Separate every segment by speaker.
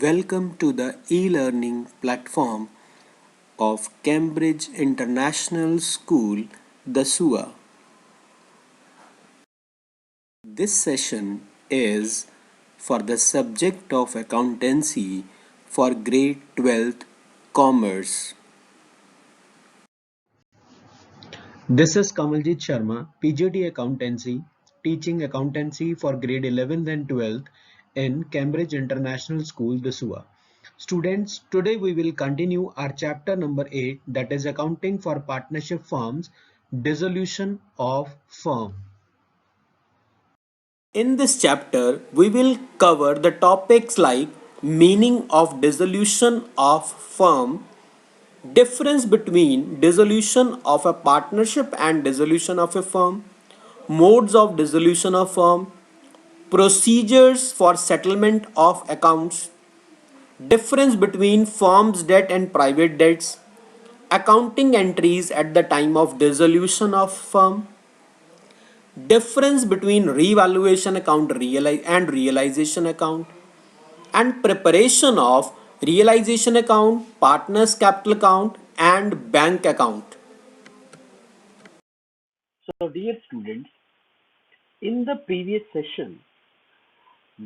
Speaker 1: Welcome to the e-learning platform of Cambridge International School, the SUA. This session is for the subject of accountancy for grade 12th commerce. This is Kamaljit Sharma, PGT Accountancy, teaching accountancy for grade 11th and 12th in Cambridge International School, the SUA. Students, today we will continue our chapter number 8, that is accounting for partnership firms, dissolution of firm. In this chapter, we will cover the topics like meaning of dissolution of firm, difference between dissolution of a partnership and dissolution of a firm, modes of dissolution of firm, procedures for settlement of accounts, difference between firm's debt and private debts, accounting entries at the time of dissolution of firm, difference between revaluation account and realization account, and preparation of realization account, partners capital account, and bank account.
Speaker 2: So, dear students, in the previous session,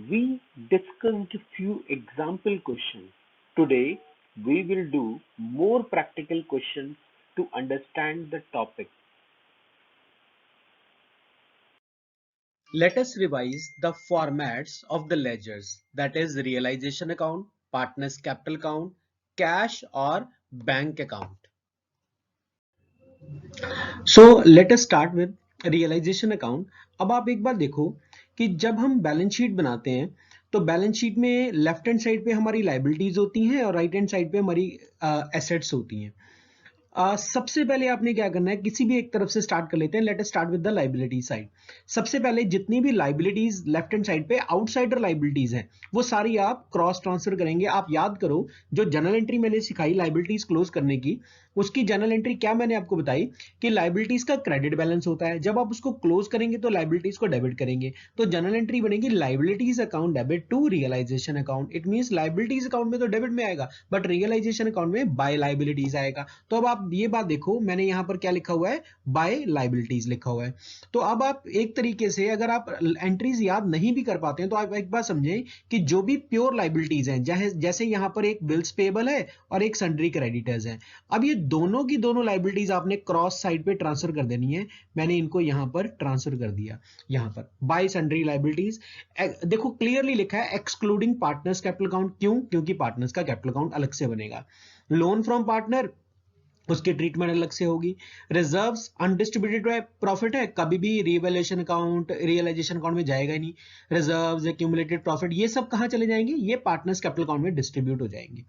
Speaker 2: we discussed a few example questions. Today, we will do more practical questions to understand the topic.
Speaker 1: Let us revise the formats of the ledgers, that is realization account, partners capital account, cash or bank account. So let us start with realisation account. अब आप एक बार देखो कि जब हम balance sheet बनाते हैं तो बैलेंस शीट में लेफ्ट हैंड साइड पे हमारी लाइबिलिटीज होती हैं और राइट हैंड साइड पे हमारी एसेट्स होती हैं। सबसे पहले आपने क्या करना है, किसी भी एक तरफ से स्टार्ट कर लेते हैं। Late us start with the liability side. सबसे पहले जितनी भी लाइबिलिटीज लेफ्ट हैंड साइड पे आउटसाइडर लाइबिलिटीज हैं वो सारी आप क्रॉस ट्रांसफर करेंगे। आप याद करो जो जर्नल एंट्री मैंने सिखाई लाइबिलिटीज क्लोज करने की, उसकी जर्नल एंट्री क्या मैंने आपको बताई कि लाइबिलिटीज का क्रेडिट बैलेंस होता है। जब आप उसको क्लोज करेंगे तो लाइबिलिटीज को डेबिट करेंगे, तो जर्नल एंट्री बनेगी liabilities account debit to realisation account. It means liabilities account में तो डेबिट में आएगा बट रियलाइजेशन अकाउंट में बाय लाइबिलिटीज आएगा। तो अब आप ये बात देखो, मैंने यहां पर क्या लिखा हुआ है, बाय लाइबिलिटीज लिखा हुआ है। तो अब आप एक तरीके से अगर आप एंट्रीज याद नहीं भी कर पाते हैं तो आप एक बात समझें कि जो भी प्योर लाइबिलिटीज हैं, जैसे यहां पर एक बिल्स पेबल है और एक सन्ड्री क्रेडिटर्स है, अब ये दोनों की दोनों लाइबिलिटीज आपने क्रॉस साइड पे ट्रांसफर कर देनी है। मैंने इनको यहां पर ट्रांसफर कर दिया। यहां पर बाय सन्ड्री लाइबिलिटीज देखो क्लियरली लिखा है एक्सक्लूडिंग पार्टनर्स कैपिटल अकाउंट। क्यों? क्योंकि पार्टनर्स का कैपिटल अकाउंट अलग से बनेगा। लोन फ्रॉम पार्टनर, उसकी ट्रीटमेंट अलग से होगी। रिजर्व्स अनडिस्ट्रीब्यूटेड प्रॉफिट है, कभी भी रिवैल्यूएशन अकाउंट रियलाइजेशन अकाउंट में जाएगा ही नहीं। रिजर्व्स एक्यूमुलेटेड प्रॉफिट ये सब कहां चले जाएंगे, ये पार्टनर्स कैपिटल अकाउंट में डिस्ट्रीब्यूट हो जाएंगे।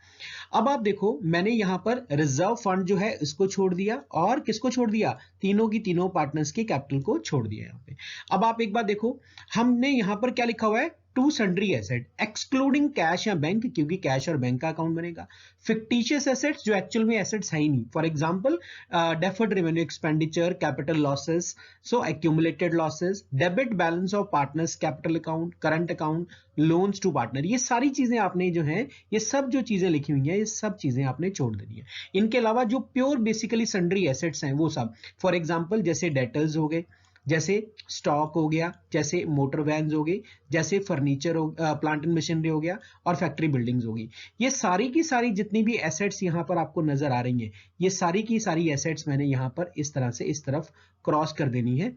Speaker 1: अब आप देखो मैंने यहां पर रिजर्व फंड जो है इसको छोड़ दिया और किसको छोड़ दिया, तीनों की तीनों पार्टनर्स के कैपिटल को छोड़ दिया यहां पे। अब आप एक बात देखो, हमने यहां पर क्या लिखा हुआ है, to sundry asset excluding cash या बैंक, क्योंकि कैश और बैंक का अकाउंट बनेगा। फिक्टिशियस एसेट्स जो एक्चुअल में एसेट्स है ही नहीं, for example deferred revenue expenditure, capital losses, so accumulated losses, debit balance of partners capital account, current account, loans to partner, ये सारी चीजें आपने जो है ये सब जो चीजें लिखी हुई हैं ये सब चीजें आपने छोड़ देनी है। इनके अलावा जो प्योर बेसिकली सन्ड्री एसेट्स हैं वो सब, फॉर एग्जांपल जैसे डेटर्स हो गए, जैसे स्टॉक हो गया, जैसे मोटर वैन्स हो गई, जैसे फर्नीचर हो, प्लांट एंड मशीनरी हो गया और फैक्ट्री बिल्डिंग्स होगी। ये सारी की सारी जितनी भी एसेट्स यहां पर आपको नजर आ रही हैं, ये सारी की सारी एसेट्स मैंने यहां पर इस तरह से इस तरफ क्रॉस कर देनी है।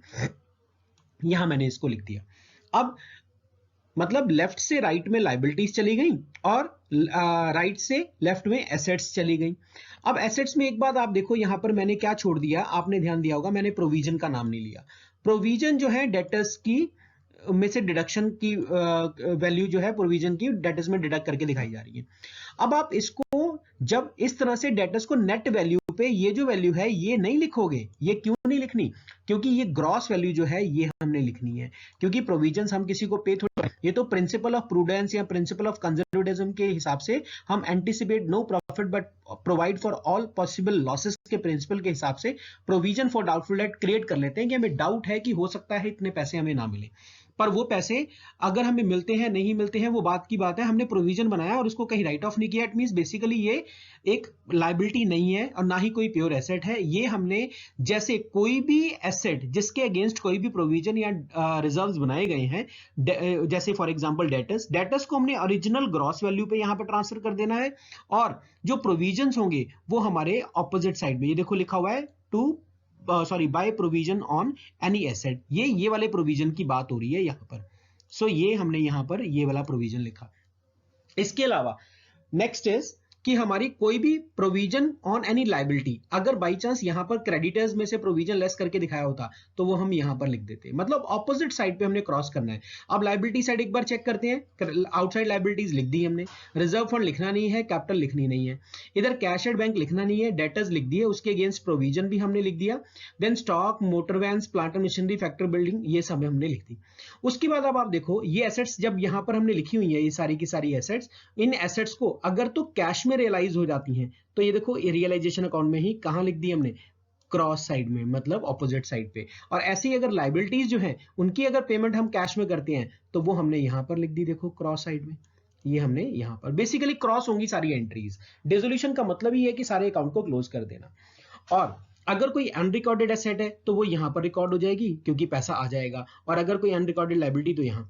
Speaker 1: यहां मैंने इसको लिख दिया। अब मतलब लेफ्ट से राइट में लाइबिलिटीज चली गई और राइट से लेफ्ट में एसेट्स चली गई। अब एसेट्स में एक बात आप देखो, यहां पर मैंने क्या छोड़ दिया, आपने ध्यान दिया होगा मैंने प्रोविजन का नाम नहीं लिया। प्रोविजन जो है डेटर्स की में से डिडक्शन की वैल्यू जो है प्रोविजन की डेटर्स में डिडक्ट करके दिखाई जा रही है। अब आप इसको जब इस तरह से डेटर्स को नेट वैल्यू पे ये जो वैल्यू है ये नहीं लिखोगे, ये क्यों नहीं लिखनी, क्योंकि ये ग्रॉस वैल्यू जो है ये हमने लिखनी है, क्योंकि प्रोविजंस हम किसी को पे थोड़ा, ये तो प्रिंसिपल ऑफ प्रूडेंस या प्रिंसिपल ऑफ कंजर्वेटिज्म के हिसाब से हम anticipate no profit but provide for all possible losses के प्रिंसिपल के हिसाब से provision for doubtful debt create कर लेते हैं कि हमें डाउट है कि हो सकता है इतने पैसे हमें ना मिले। पर वो पैसे अगर हमें मिलते हैं नहीं मिलते हैं वो बात की बात है, हमने प्रोविजन बनाया और उसको कहीं राइट ऑफ नहीं किया, इट मींस बेसिकली ये एक लायबिलिटी नहीं है और ना ही कोई प्योर एसेट है। ये हमने जैसे कोई भी एसेट जिसके अगेंस्ट कोई भी प्रोविजन या रिजर्व्स बनाए गए हैं, जैसे फॉर एग्जांपल डेटर्स, डेटर्स को हमने ओरिजिनल ग्रॉस वैल्यू पे यहाँ पे ट्रांसफर कर देना है, और जो प्रोविजंस होंगे वो हमारे ऑपोजिट साइड में, ये देखो लिखा हुआ है to by provision on any asset, ये वाले प्रोविजन की बात हो रही है यहाँ पर। सो ये हमने यहाँ पर ये वाला प्रोविजन लिखा। इसके अलावा नेक्स्ट इज कि हमारी कोई भी प्रोविजन ऑन एनी लायबिलिटी, अगर बाई चांस यहां पर क्रेडिटर्स में से प्रोविजन लेस करके दिखाया होता तो वो हम यहां पर लिख देते, मतलब ऑपोजिट साइड पे हमने क्रॉस करना है। अब लायबिलिटी साइड एक बार चेक करते हैं, आउटसाइड लायबिलिटीज लिख दी हमने, रिजर्व फंड लिखना नहीं है, कैपिटल लिखनी नहीं है, इधर कैश एट बैंक लिखना नहीं है, डेटर्स लिख दिए, उसके अगेंस्ट प्रोविजन भी हमने लिख दिया, then stock, motor vans, plant and machinery, factory building, ये सब हमने लिख दी। उसके बाद अब आप देखो ये एसेट्स जब यहां पर हमने लिखी हुई है, ये सारी की सारी एसेट्स, इन एसेट्स को अगर तो कैश में रियलाइज हो जाती हैं तो ये देखो रियलाइजेशन अकाउंट में ही कहां लिख दी हमने, क्रॉस साइड में, मतलब ऑपोजिट साइड पे। और ऐसी अगर लायबिलिटीज जो हैं उनकी अगर पेमेंट हम कैश में करते हैं तो वो हमने यहां पर लिख दी, देखो क्रॉस साइड में, ये हमने यहां पर बेसिकली क्रॉस होंगी सारी एंट्रीज। डिसोल्यूशन का मतलब ही है कि सारे अकाउंट को क्लोज कर देना। और अगर कोई अनरिकॉर्डेड एसेट है तो वो यहां पर रिकॉर्ड हो जाएगी क्योंकि पैसा आ जाएगा, और अगर कोई अनरिकॉर्डेड लायबिलिटी तो यहां।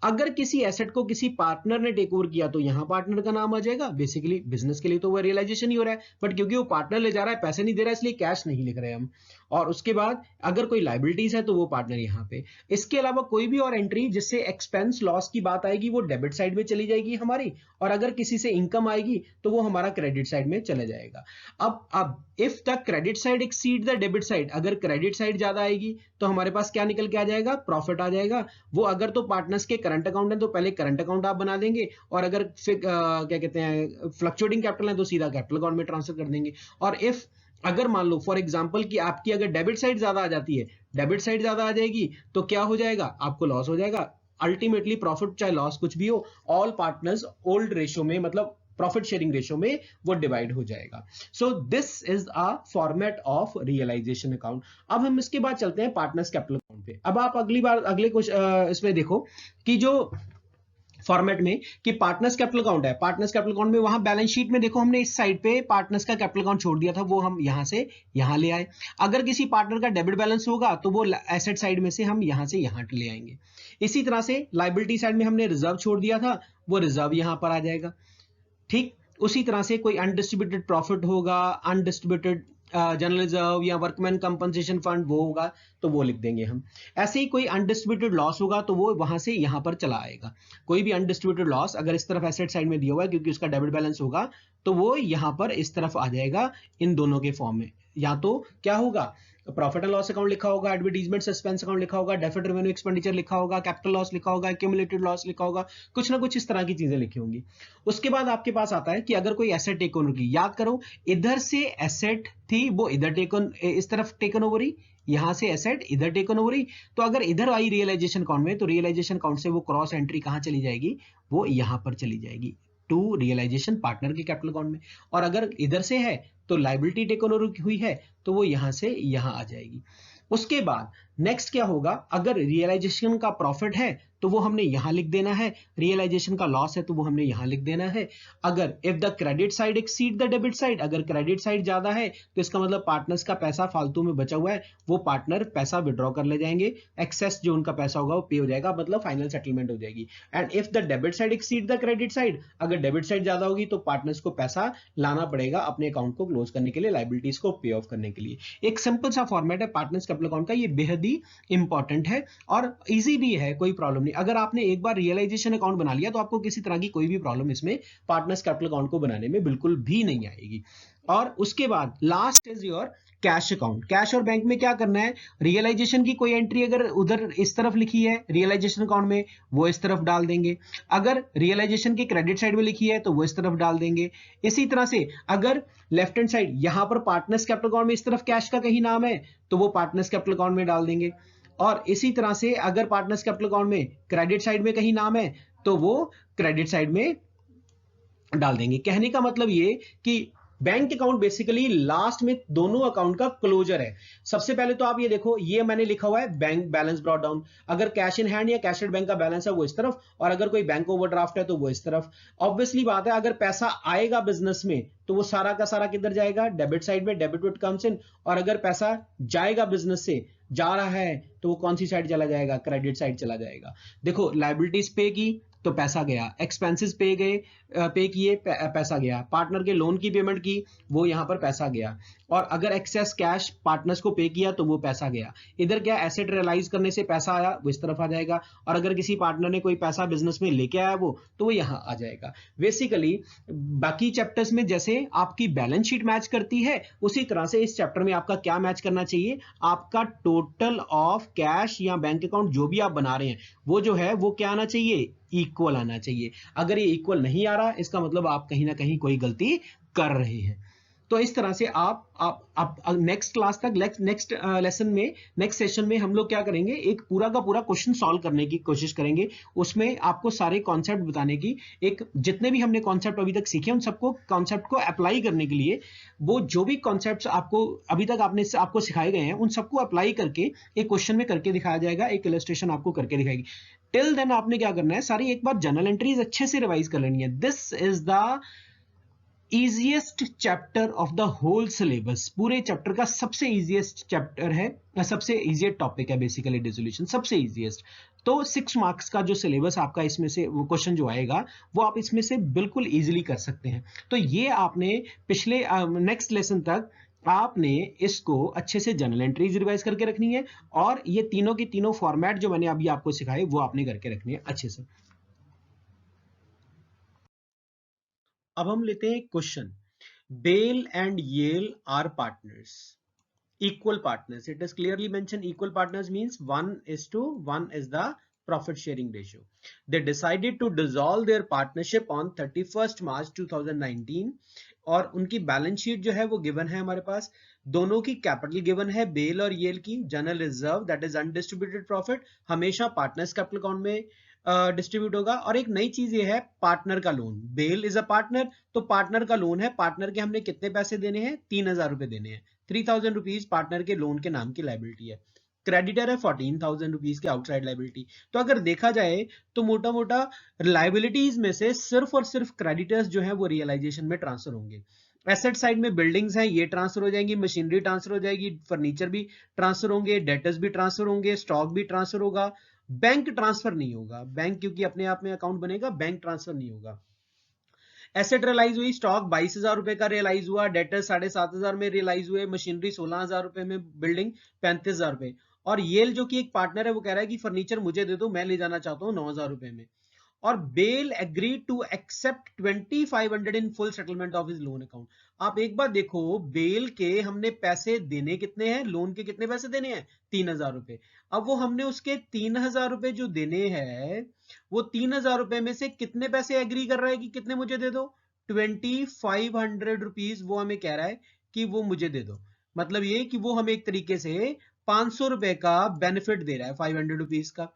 Speaker 1: अगर किसी एसेट को किसी पार्टनर ने टेक ओवर किया तो यहां पार्टनर का नाम आ जाएगा, बेसिकली बिजनेस के लिए तो वो रियलाइजेशन ही हो रहा है, बट क्योंकि वो पार्टनर ले जा रहा है, पैसे नहीं दे रहा है, इसलिए कैश नहीं लिख रहे हम। और उसके बाद अगर कोई लायबिलिटीज है तो वो पार्टनर यहां पे। इसके अलावा कोई भी और एंट्री जिससे एक्सपेंस लॉस की बात आएगी वो डेबिट साइड में चली जाएगी हमारी, और अगर किसी से इनकम आएगी तो वो हमारा क्रेडिट साइड में चला जाएगा। अब if the credit side exceed the debit side, अगर क्रेडिट साइड ज्यादा आएगी तो हमारे पास क्या निकल के आ जाएगा, प्रॉफिट आ जाएगा। वो अगर तो पार्टनर्स के करंट अकाउंट है तो पहले करंट अकाउंट आप बना देंगे, और अगर क्या कहते हैं फ्लक्चुएटिंग कैपिटल है तो सीधा कैपिटल अकाउंट में ट्रांसफर कर देंगे। और इफ अगर मान लो फॉर एग्जांपल कि आपकी अगर डेबिट साइड ज्यादा आ जाती है, डेबिट साइड ज्यादा आ जाएगी तो क्या हो जाएगा, आपको लॉस हो जाएगा। अल्टीमेटली प्रॉफिट चाहे लॉस कुछ भी हो, ऑल पार्टनर्स ओल्ड रेशियो में, मतलब प्रॉफिट शेयरिंग रेशियो में वो डिवाइड हो जाएगा। So this is a format of realisation account. अब हम इसके बाद चलते हैं पार्टनर्स कैपिटल अकाउंट पे। अब आप अगले कुछ इसमें देखो कि जो फॉर्मेट में कि पार्टनर्स कैपिटल अकाउंट है, पार्टनर्स कैपिटल अकाउंट में वहां बैलेंस शीट में देखो हमने इस साइड पे पार्टनर्स का कैपिटल अकाउंट छोड़ दिया था, वो हम यहां से यहां ले आए। अगर किसी पार्टनर का डेबिट बैलेंस होगा तो वो एसेट साइड में से हम यहां से यहां ले आएंगे। इसी तरह से लायबिलिटी साइड में हमने रिजर्व छोड़ दिया था, वो रिजर्व यहां पर आ जाएगा। ठीक उसी तरह से कोई अनडिस्ट्रीब्यूटेड प्रॉफिट होगा, अनडिस्ट्रीब्यूटेड जनरल रिजर्व या वर्कमैन कंपनसेशन फंड वो होगा तो वो लिख देंगे हम। ऐसे ही कोई अनडिस्ट्रीब्यूटेड लॉस होगा तो वो वहां से यहां पर चला आएगा। कोई भी अनडिस्ट्रीब्यूटेड लॉस अगर इस तरफ एसेट साइड में दिया हुआ है क्योंकि उसका डेबिट बैलेंस होगा तो वो यहां पर इस तरफ आ जाएगा इन दोनों के फॉर्म में। या तो क्या होगा, प्रॉफिट एंड लॉस अकाउंट लिखा होगा, एडवर्टाइजमेंट सस्पेंस अकाउंट लिखा होगा, डेफर्ड रेवेन्यू एक्सपेंडिचर लिखा होगा, कैपिटल लॉस लिखा होगा, एक्यूमुलेटेड लॉस लिखा होगा, कुछ ना कुछ इस तरह की चीजें लिखी होंगी। उसके बाद आपके पास आता है कि अगर कोई एसेट टेक ओवर की, याद करो इधर से एसेट थी वो इधर टेकन, इस तरफ टेकन ओवर ही, यहां से एसेट इधर टेकन ओवर ही, तो अगर इधर आई रियलाइजेशन अकाउंट में तो रियलाइजेशन अकाउंट से वो क्रॉस एंट्री कहां चली जाएगी, वो यहां पर चली जाएगी टू रियलाइजेशन पार्टनर के कैपिटल अकाउंट में। और अगर इधर से है तो लायबिलिटी टेकन ओवर हुई है तो वो यहां से यहां आ जाएगी। उसके बाद नेक्स्ट क्या होगा, अगर रियलाइजेशन का प्रॉफिट है तो वो हमने यहां लिख देना है, रियलाइजेशन का लॉस है तो वो हमने यहां लिख देना है। अगर if the credit side exceed the debit side, अगर क्रेडिट साइड ज्यादा है तो इसका मतलब पार्टनर्स का पैसा फालतू में बचा हुआ है, वो पार्टनर पैसा विड्रॉ कर ले जाएंगे, एक्सेस जो उनका पैसा होगा वो पे हो जाएगा, मतलब फाइनल सेटलमेंट हो जाएगी। And if the debit side exceed the credit side, अगर डेबिट साइड ज्यादा होगी तो पार्टनर्स को पैसा लाना पड़ेगा अपने अकाउंट को क्लोज करने के लिए, लायबिलिटीज को पे ऑफ करने के लिए। एक सिंपल सा फॉर्मेट है पार्टनर्स कैपिटल अकाउंट का, ये बेहद ही इंपॉर्टेंट है और इजी भी है, कोई प्रॉब्लम नहीं। अगर आपने एक बार रियलाइजेशन अकाउंट बना लिया तो आपको किसी तरह की कोई भी प्रॉब्लम इसमें पार्टनर्स कैपिटल अकाउंट को बनाने में बिल्कुल भी नहीं आएगी। और उसके बाद last is your cash account. Cash और बैंक में क्या करना है, रियलाइजेशन की कोई एंट्री अगर उधर इस तरफ लिखी है रियलाइजेशन अकाउंट में वो इस तरफ डाल देंगे, अगर रियलाइजेशन की क्रेडिट साइड में लिखी है तो वो इस तरफ डाल देंगे। इसी तरह से अगर लेफ्ट हैंड साइड यहां पर पार्टनर्स कैपिटल अकाउंट में इस तरफ कैश का कहीं नाम है तो वो पार्टनर्स कैपिटल अकाउंट में डाल देंगे। और इसी तरह से अगर पार्टनर्स कैपिटल अकाउंट में क्रेडिट साइड में कहीं नाम है तो वो क्रेडिट साइड में डाल देंगे। कहने का मतलब ये कि बैंक अकाउंट बेसिकली लास्ट में दोनों अकाउंट का क्लोजर है। सबसे पहले तो आप ये देखो, ये मैंने लिखा हुआ है बैंक बैलेंस ब्रॉट डाउन। अगर कैश इन हैंड या कैश एट बैंक का बैलेंस है वो इस तरफ, और अगर कोई बैंक ओवरड्राफ्ट है तो वो इस तरफ। ऑब्वियसली बात है, अगर पैसा आएगा बिजनेस में तो वो सारा का सारा किधर जाएगा, डेबिट साइड में, डेबिट विट कम्स इन। और अगर पैसा जाएगा बिजनेस से, जा रहा है, तो वो कौन सी साइड चला जाएगा, क्रेडिट साइड चला जाएगा। देखो लायबिलिटीज पे की तो पैसा गया, एक्सपेंसेस पे गए, पे किए, पैसा गया, पार्टनर के लोन की पेमेंट की, वो यहां पर पैसा गया। और अगर एक्सेस कैश पार्टनर्स को पे किया तो वो पैसा गया। इधर क्या, एसेट रियलाइज करने से पैसा आया, वो इस तरफ आ जाएगा। और अगर किसी पार्टनर ने कोई पैसा बिजनेस में लेके आया वो, तो वो यहां आ जाएगा। बेसिकली बाकी चैप्टर्स में जैसे आपकी बैलेंस शीट मैच करती है, उसी तरह से इस चैप्टर में आपका क्या मैच करना चाहिए, आपका टोटल ऑफ कैश या बैंक अकाउंट जो भी आप बना रहे हैं, वो जो है वो क्या आना चाहिए, इक्वल आना चाहिए। अगर ये इक्वल नहीं आ रहा, इसका मतलब आप कहीं ना कहीं कोई गलती कर रहे हैं। तो इस तरह से आप नेक्स्ट क्लास तक, नेक्स्ट लेसन में, नेक्स्ट सेशन में हम लोग क्या करेंगे, एक पूरा का पूरा क्वेश्चन सॉल्व करने की कोशिश करेंगे। उसमें आपको सारे कॉन्सेप्ट बताने की, एक जितने भी हमने कॉन्सेप्ट अभी तक सीखे उन सबको कॉन्सेप्ट को अप्लाई करने के लिए, वो जो भी कॉन्सेप्ट्स आपको अभी तक आपको सिखाए गए हैं उन सबको अप्लाई करके एक क्वेश्चन में करके दिखाया जाएगा, एक इलस्ट्रेशन आपको करके दिखाएगी। टिल देन आपने क्या करना है, सारी एक बार जर्नल एंट्रीज अच्छे से रिवाइज कर लेनी है। This is the easiest chapter of the whole syllabus. पूरे चैप्टर का सबसे इजीएस्ट चैप्टर है, सबसे इजीएस्ट टॉपिक है बेसिकली डिसोल्यूशन, सबसे इजीएस्ट। तो 6 मार्क्स का जो सिलेबस आपका इसमें से वो क्वेश्चन जो आएगा वो आप इसमें से बिल्कुल इजीली कर सकते हैं। तो ये आपने पिछले नेक्स्ट लेसन तक आपने इसको अच्छे से जर्नल एंट्रीज रिवाइज करके रखनी है, और ये तीनों के तीनों फॉर्मेट जो मैंने अभी आपको सिखाए वो आपने करके रखनी है अच्छे से। अब हम लेते हैं question. Bell and Yale are partners, equal partners. It is clearly mentioned equal partners means 1:1 is the profit sharing ratio. They decided to dissolve their partnership on 31st March 2019 और उनकी बैलेंस शीट जो है वो given है हमारे पास। दोनों की कैपिटल गिवन है, बेल और येल की। General reserve that is undistributed profit हमेशा पार्टनर्स कैपिटल अकाउंट में डिस्ट्रीब्यूट होगा। और एक नई चीज ये है, पार्टनर का loan. Bell is a partner, तो पार्टनर का लोन है, पार्टनर के हमने कितने पैसे देने हैं, 3,000 रुपए देने हैं। 3,000 रुपीज पार्टनर के लोन के नाम की लाइबिलिटी है। क्रेडिटर है 14,000 रुपीज के आउटसाइड लाइबिलिटी। तो अगर देखा जाए तो मोटा मोटा लाइबिलिटीज में से सिर्फ और सिर्फ क्रेडिटर्स जो है वो रियलाइजेशन में ट्रांसफर होंगे। एसेट साइड में बिल्डिंग्स हैं, ये ट्रांसफर हो जाएंगी, मशीनरी ट्रांसफर हो जाएगी, फर्नीचर भी ट्रांसफर होंगे, डेटर्स भी ट्रांसफर होंगे, स्टॉक भी ट्रांसफर होगा। बैंक ट्रांसफर नहीं होगा, बैंक क्योंकि अपने आप में अकाउंट बनेगा, बैंक ट्रांसफर नहीं होगा। एसेट रियलाइज हुई, स्टॉक 22,000 रुपए का रियलाइज हुआ, डेटर 7,500 में रियलाइज हुए, मशीनरी 16,000 रुपए में, बिल्डिंग 35,000 रुपए। और येल जो कि एक पार्टनर है वो कह रहा है कि फर्नीचर मुझे दे दो, मैं ले जाना चाहता हूं 9,000 रुपए में। और Bell agreed to accept 2,500 in full settlement of his loan account. आप एक बार देखो, बेल के हमने पैसे देने कितने हैं, लोन के कितने पैसे देने हैं, 3,000 रुपए। अब वो हमने उसके 3,000 रुपए जो देने हैं, वो 3,000 रुपए में से कितने पैसे एग्री कर रहा है कि कितने मुझे दे दो, 2,500 रुपीज वो हमें कह रहा है कि वो मुझे दे दो। मतलब ये कि वो हमें एक तरीके से 500 रुपए का बेनिफिट दे रहा है, 500 रुपीज का।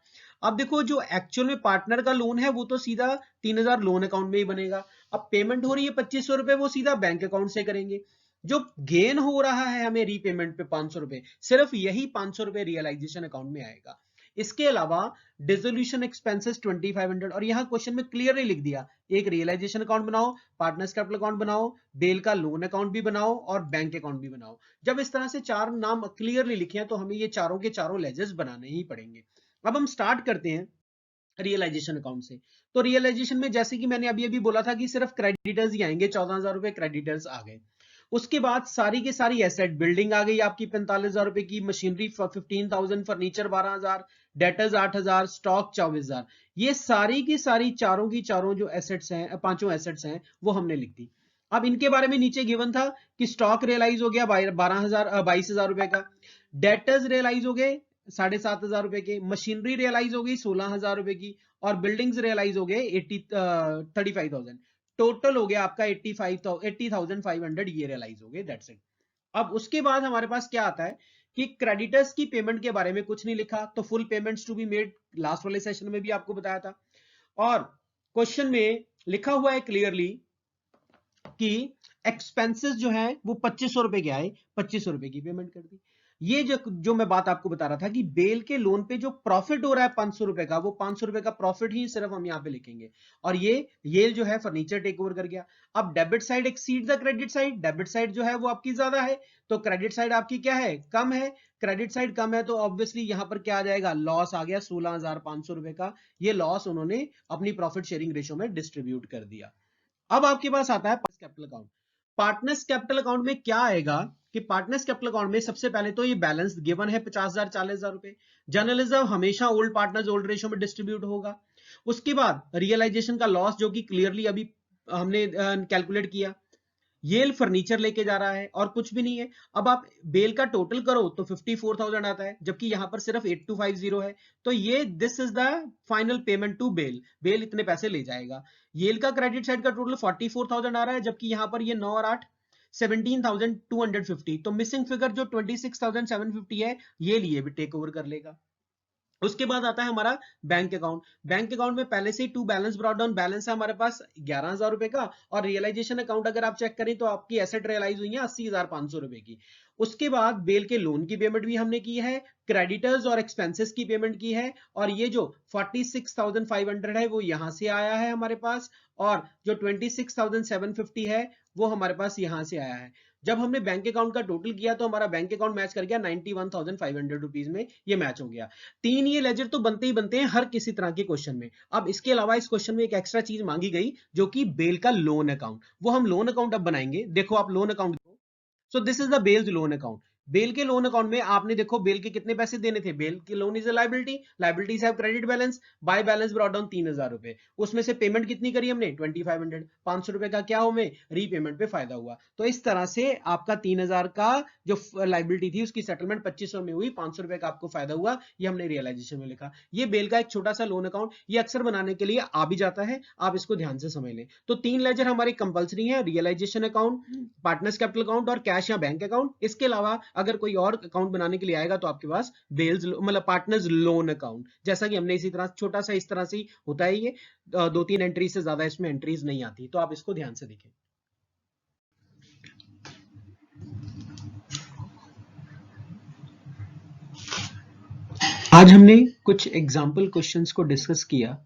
Speaker 1: अब देखो, जो एक्चुअल में पार्टनर का लोन है वो तो सीधा 3,000 लोन अकाउंट में ही बनेगा। अब पेमेंट हो रही है 2,500 रुपए, वो सीधा बैंक अकाउंट से करेंगे। जो गेन हो रहा है हमें रीपेमेंट पे 500 रुपए, सिर्फ यही 500 रुपए रियलाइजेशन अकाउंट में आएगा। इसके अलावा डिसोल्यूशन एक्सपेंसेस 2,500, और यहां क्वेश्चन में क्लियरली लिख दिया, एक रियलाइजेशन अकाउंट बनाओ, पार्टनर्स कैपिटल अकाउंट बनाओ, बेल का लोन अकाउंट भी बनाओ और बैंक अकाउंट भी बनाओ। जब इस तरह से चार नाम क्लियरली लिखे हैं तो हमें ये चारों के चारों लेजर्स बनाने ही पड़ेंगे। अब हम स्टार्ट करते हैं रियलाइजेशन अकाउंट से। तो रियलाइजेशन में जैसे कि मैंने अभी अभी बोला था कि सिर्फ क्रेडिटर्स ही आएंगे, 14,000 रुपए क्रेडिटर्स आ गए। उसके बाद सारी के सारी एसेट, बिल्डिंग आ गई आपकी 45,000 रुपए की, मशीनरी 15,000, फर्नीचर 12,000, डेटर्स 8,000, स्टॉक 24,000। ये सारी की सारी चारों की चारों जो एसेट्स हैं, पांचों एसेट्स हैं, वो हमने लिख दी। अब इनके बारे में नीचे गिवन था कि स्टॉक रियलाइज हो गया 22,000 रुपए का, डेटर्स रियलाइज हो गए 7,500 रुपए के, मशीनरी रियलाइज हो गई 16,000 रुपए की, और बिल्डिंग्स रियलाइज हो गए 35,000। टोटल हो गया आपका 80,500 ये रियलाइज हो गए, दैट्स इट। अब उसके बाद हमारे पास क्या आता है कि क्रेडिटर्स की पेमेंट के बारे में कुछ नहीं लिखा, तो full payments to be made, last वाले सेशन में भी आपको बताया था। और क्वेश्चन में लिखा हुआ है क्लियरली कि एक्सपेंसेस जो है वो 2500 रुपए के आए, 2500 रुपए की पेमेंट कर दी। ये जो मैं बात आपको बता रहा था कि बेल के लोन पे जो प्रॉफिट हो रहा है 500 रुपए का, वो 500 रुपए का प्रॉफिट ही सिर्फ हम यहाँ पे लिखेंगे। और ये जो है फर्नीचर टेक ओवर कर गया। अब debit side exceed the credit side, debit side जो है वो आपकी ज्यादा है, तो क्रेडिट साइड आपकी क्या है, कम है। क्रेडिट साइड कम है तो ऑब्वियसली यहां पर क्या आ जाएगा, लॉस आ गया 16,500 रुपए का। ये लॉस उन्होंने अपनी प्रॉफिट शेयरिंग रेशो में डिस्ट्रीब्यूट कर दिया। अब आपके पास आता है capital account. Partners capital account में क्या आएगा कि पार्टनर्स कैपिटल अकाउंट में सबसे पहले तो ये बैलेंस गिवन है 50,000 40,000 रुपए। जनरल रिजर्व हमेशा ओल्ड पार्टनर्स ओल्ड रेशियो में डिस्ट्रीब्यूट होगा। उसके बाद रियलाइजेशन का लॉस जो कि क्लियरली अभी हमने कैलकुलेट किया, ये फर्नीचर लेके जा रहा है और कुछ भी नहीं है। अब आप बेल का टोटल करो तो 54,000 आता है, जबकि यहां पर सिर्फ 8250 है। तो ये this is the final payment to Bell, Bell इतने पैसे ले जाएगा। येल का क्रेडिट साइड का टोटल 44,000 आ रहा है, जबकि यहां पर ये 9 और 8 17,250। तो मिसिंग फिगर जो 26,750 है, ये लिए भी टेक ओवर कर लेगा। उसके बाद आता है हमारा बैंक अकाउंट। बैंक अकाउंट में पहले से ही to balance brought down balance है हमारे पास 11,000 रुपए का, और रियलाइजेशन अकाउंट अगर आप चेक करें तो आपकी एसेट रियलाइज हुई है 80,500 रुपए की। उसके बाद बेल के लोन की पेमेंट भी हमने की है, क्रेडिटर्स और एक्सपेंसेस की पेमेंट की है, और ये जो 46,500 है वो यहां से आया है हमारे पास, और जो 26,750 है वो हमारे पास यहां से आया है। जब हमने बैंक अकाउंट का टोटल किया तो हमारा बैंक अकाउंट मैच कर गया 91,500 रुपीज में, ये मैच हो गया। तीन ये लेजर तो बनते ही बनते हैं हर किसी तरह के क्वेश्चन में। अब इसके अलावा इस क्वेश्चन में एक एक्स्ट्रा चीज मांगी गई जो कि बेल का लोन अकाउंट, वो हम लोन अकाउंट अब बनाएंगे। देखो आप loan account, so this is the Bell's loan account. Bell के लोन अकाउंट में आपने देखो बेल के कितने पैसे देने थे, बेल के loan is a liability, liabilities have credit balance, by balance brought down 3,000 रुपए। उसमें से पेमेंट कितनी करी हमने 2500, 500 रुपए का क्या हमें रीपेमेंट पे फायदा हुआ। तो इस तरह से आपका 3,000 का जो लायबिलिटी थी उसकी सेटलमेंट 2500 में हुई, 500 रुपए का आपको फायदा हुआ, ये हमने रियलाइजेशन में लिखा। ये बेल का एक छोटा सा लोन अकाउंट, ये अक्सर बनाने के लिए आ भी जाता है, आप इसको ध्यान से समझ लें। तो तीन लेजर हमारे कंपलसरी है, realisation account, partners capital account और कैश या बैंक अकाउंट। इसके अलावा अगर कोई और अकाउंट बनाने के लिए आएगा तो आपके पास बेल्स मतलब पार्टनर्स लोन अकाउंट, जैसा कि हमने इसी तरह छोटा सा इस तरह से होता है। ये 2-3 एंट्री से ज्यादा इसमें एंट्रीज नहीं आती, तो आप इसको ध्यान से देखें। आज हमने कुछ एग्जाम्पल क्वेश्चंस को डिस्कस किया।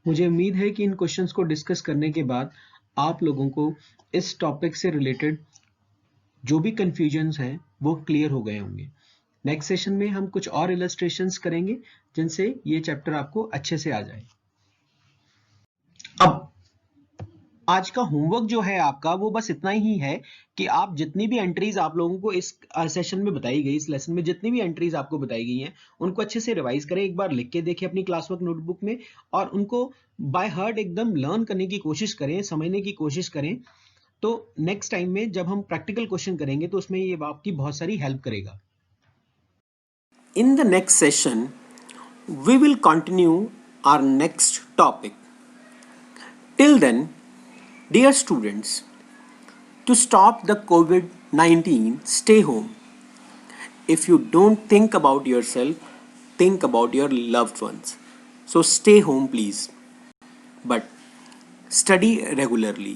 Speaker 1: मुझे उम्मीद है कि इन क्वेश्चंस को डिस्कस करने के बाद आप लोगों को इस टॉपिक से रिलेटेड जो भी कंफ्यूजन्स हैं वो क्लियर हो गए होंगे। नेक्स्ट सेशन में हम कुछ और इलस्ट्रेशंस करेंगे जिनसे ये चैप्टर आपको अच्छे से आ जाए। अब आज का होमवर्क जो है आपका वो बस इतना ही है कि आप जितनी भी एंट्रीज आप लोगों को इस सेशन में बताई गई, इस लेसन में जितनी भी एंट्रीज आपको बताई गई हैं उनको अच्छे से रिवाइज करें, एक बार लिख के देखें अपनी क्लास वर्क नोटबुक में, और उनको बाय हार्ट एकदम लर्न करने की कोशिश करें, समझने की कोशिश करें। तो नेक्स्ट टाइम में जब हम प्रैक्टिकल क्वेश्चन करेंगे तो उसमें ये आपकी बहुत सारी हेल्प करेगा। In the next session we will continue our next topic. Till then, dear students, to stop the COVID-19, stay home. If you don't think about yourself, think about your loved ones. So stay home, please. But study regularly.